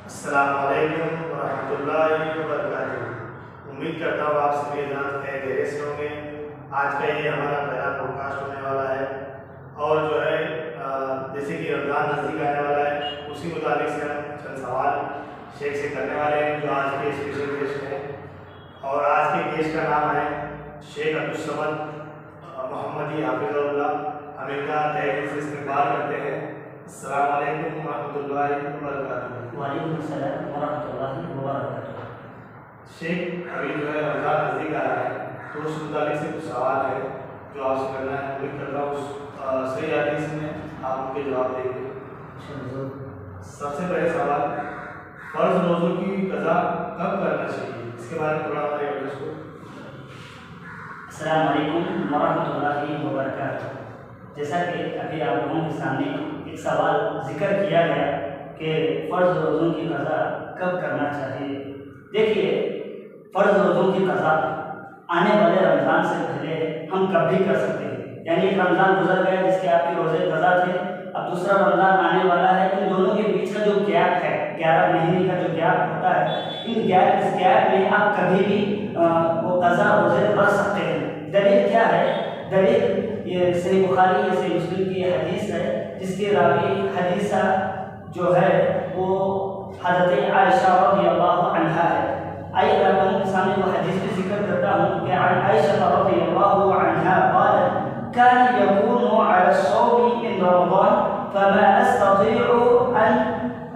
السلام علیکم ورحمۃ اللہ وبرکاتہ۔ امید کرتا ہوں آپ سبھی حضرات خیریت سے ہوں گے۔ آج کا یہ ہمارا پہلا پوڈ کاسٹ ہونے والا ہے، اور جو ہے جیسے کہ رمضان نزدیک آنے والا ہے، اسی متعلق سے ہم چند سوال شیخ سے کرنے والے ہیں جو آج کے اسپیشل گیسٹ ہیں۔ اور آج کے گیسٹ کا نام ہے شیخ عبدالصمد محمدی حافظ اللہ۔ ہم ان کا تہہ دل سے استقبال کرتے ہیں۔ السلام علیکم ورحمۃ اللہ وبرکاتہ۔ وعلیکم السلام ورحمۃ اللہ وبرکاتہ۔ شیخ، ابھی جو ہے رمضان نزدیک آ رہا ہے، تو اس متعلق سے کچھ سوال ہے جو آپ سے کرنا ہے۔ امید کرتا ہوں اس صحیح حدیث میں آپ ان کے جواب دیں گے۔ سب سے پہلے سوال، فرض روزوں کی قضا کب کرنا چاہیے؟ اس کے بارے میں تھوڑا ہمارے آڈینس کو۔ السلام علیکم ورحمۃ اللہ وبرکاتہ۔ جیسا کہ ابھی آپ لوگوں کے سامنے ایک سوال ذکر کیا گیا کہ فرض روزوں کی قضا کب کرنا چاہیے۔ دیکھیے، فرض روزوں کی قضا آنے والے رمضان سے پہلے ہم کب بھی کر سکتے ہیں۔ یعنی ایک رمضان گزر گیا جس کے آپ کے روزے قضا تھے، اب دوسرا رمضان آنے والا ہے، ان دونوں کے بیچ کا جو گیپ ہے، 11 مہینے کا جو گیپ ہوتا ہے، اس گیپ میں آپ کبھی بھی وہ قضا روزے رکھ سکتے ہیں۔ دلیل کیا ہے؟ دلیل یہ صحیح بخاری یا صحیح مسلم کی یہ حدیث ہے، جس کی راوی حدیثہ جو ہے وہ حضرت عائشہ رضی اللہ عنہا ہے۔ آئیے میں آپ کے سامنے وہ حدیث بھی ذکر کرتا ہوں کہ عن عائشہ رضی اللہ عنہا قالت كان يكون على الصوم من رمضان فما استطيع ان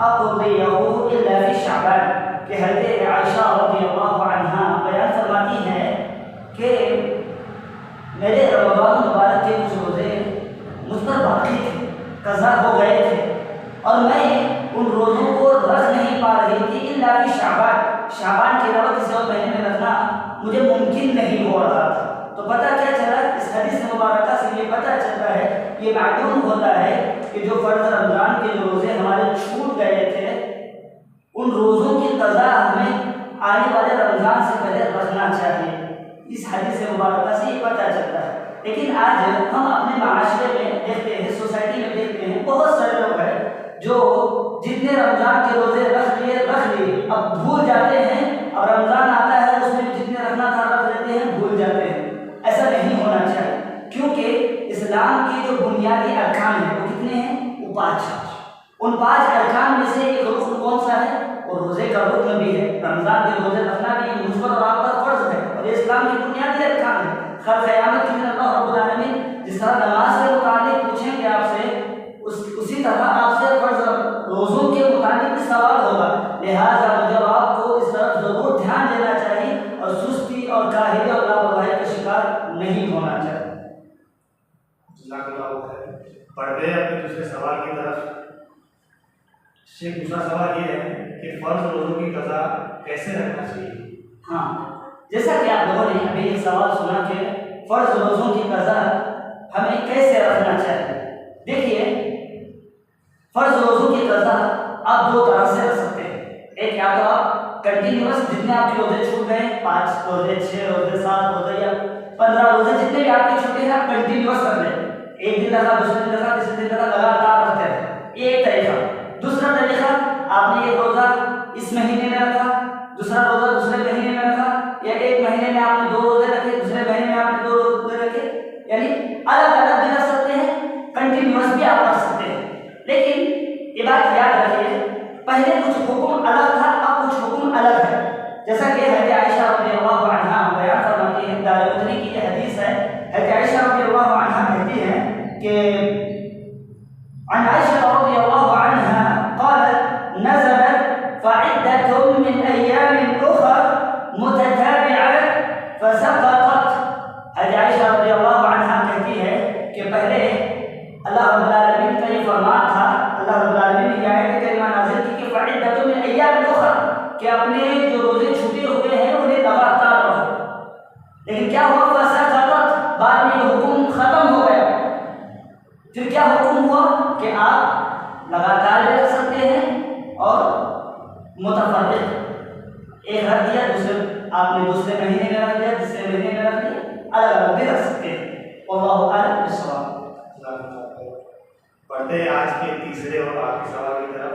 اقضيه الا في شعبان۔ کہ حضرت عائشہ رضی اللہ عنہا بیان فرماتی ہیں کہ میرے رمضان مبارک کے کچھ روزے مجھ پر باقی تھے، قضا ہو گئے تھے، اور میں ان روزوں کو رکھ نہیں پا رہی تھی الا فی شعبان کے علاوہ کسی اور مہینے میں رکھنا مجھے ممکن نہیں ہو رہا تھا۔ تو پتہ کیا چلا؟ اس حدیث مبارکہ سے یہ پتہ چلتا ہے، یہ معلوم ہوتا ہے کہ جو فرض رمضان کے جو روزے ہمارے چھوٹ گئے تھے، ان روزوں کی قضا ہمیں آنے والے رمضان سے پہلے رکھنا چاہیے۔ اس حدیث مبارکہ سے یہ پتہ چلتا ہے۔ لیکن آج ہم اپنے معاشرے میں دیکھتے ہیں، سوسائٹی میں دیکھتے ہیں، بہت سارے لوگ ہیں جو جتنے رمضان کے روزے رکھ لیے اب بھول جاتے ہیں، اب رمضان آتا ہے اس میں جتنے رکھنا تھا رکھ لیتے ہیں، بھول جاتے ہیں۔ ایسا نہیں ہونا چاہیے، کیونکہ اسلام کی جو بنیادی ارکان ہیں وہ کتنے ہیں؟ وہ 5 ہیں۔ ان 5 ارکان میں سے ایک رکن کون سا ہے؟ اور روزے کا رکن بھی ہے، رمضان کے روزے رکھنا بھی مجھ پر اور آپ پر فرض ہے، اور یہ اسلام کی بنیادی ارکان ہے۔ خیر قیامت کے دن اللہ رب العالمین جس طرح نماز کے متعلق پوچھیں گے آپ سے، اسی طرح آپ سے فرض روزوں کے متعلق بھی سوال ہوگا، لہٰذا مجھے اور آپ کو اس طرف ضرور دھیان دینا چاہیے اور سستی اور کاہلی اور لاپرواہی کا شکار نہیں ہونا چاہیے۔ جزاک اللہ خیر۔ بڑھتے ہیں اپنے دوسرے سوال کی طرف۔ شیخ، دوسرا سوال یہ ہے کہ فرض روزوں کی قضا کیسے رکھنا چاہیے؟ ہاں، جیسا کہ آپ لوگوں نے ابھی یہ سوال سنا کہ فرض روزوں کی قضا ہمیں کیسے رکھنا چاہیے۔ دیکھیے، فرض روزوں کی قضا آپ 2 طرح سے رکھ سکتے ہیں۔ ایک، یا تو آپ کنٹینیوس جتنے آپ کے روزے چھوٹ گئے، 5 روزے، 6 روزے، 7 روزے یا 15 روزے، جتنے بھی آپ کے چھوٹے ہیں آپ کنٹینیوس رکھ لیں۔ ایک دن رکھا، دوسرے دن رکھا، تیسرے دن رکھا، لگاتار رکھتے رہے، یہ ایک طریقہ۔ دوسرا طریقہ، آپ نے ایک روزہ اس مہینے میں رکھا، دوسرا روزہ دوسرے مہینے میں رکھا، یا ایک مہینے میں آپ نے 2 روزے رکھے، دوسرے مہینے میں آپ نے 2 روزے رکھے، یعنی الگ الگ بھی رکھ سکتے ہیں، کنٹینیوس بھی آپ رکھ سکتے ہیں۔ لیکن یہ بات یاد رکھیے، پہلے کچھ حکم الگ تھا، اب کچھ حکم الگ ہے۔ جیسا کہ حضرت عائشہ رضی اللہ عنہا بیان فرماتی ہے، دارقطنی کی یہ حدیث ہے، حضرت عائشہ رضی اللہ عنہا کہتی ہیں کہ عن عائشہ رضی اللہ عنہا قالت نزلت فعدة من أيام أخر متتابعة فسقطت۔ حضرت عائشہ رضی اللہ عنہا کہتی ہے کہ پہلے اللہ رب العالمین کا یہ فرمان تھا، اللہ رب العالمین نے یہ آیت کریمہ نازل کی کہ فعدة من أيام أخر، کہ اپنے جو روزے چھوٹے ہوئے ہیں انہیں لگاتار رکھو۔ لیکن کیا ہوا؟ فسقطت، بعد میں یہ حکم ختم ہو گیا۔ پھر کیا حکم ہوا کہ آپ لگاتار بھی رکھ سکتے ہیں اور متفرق، ایک رکھ دیا، دوسرے آپ نے دوسرے مہینے میں رکھ دیا، تیسرے مہینے میں رکھ دیا، الگ الگ بھی رکھ سکتے ہیں۔ واللہ اعلم بالصواب۔ بڑھتے ہیں آج کے تیسرے اور آخری سوال کی طرف۔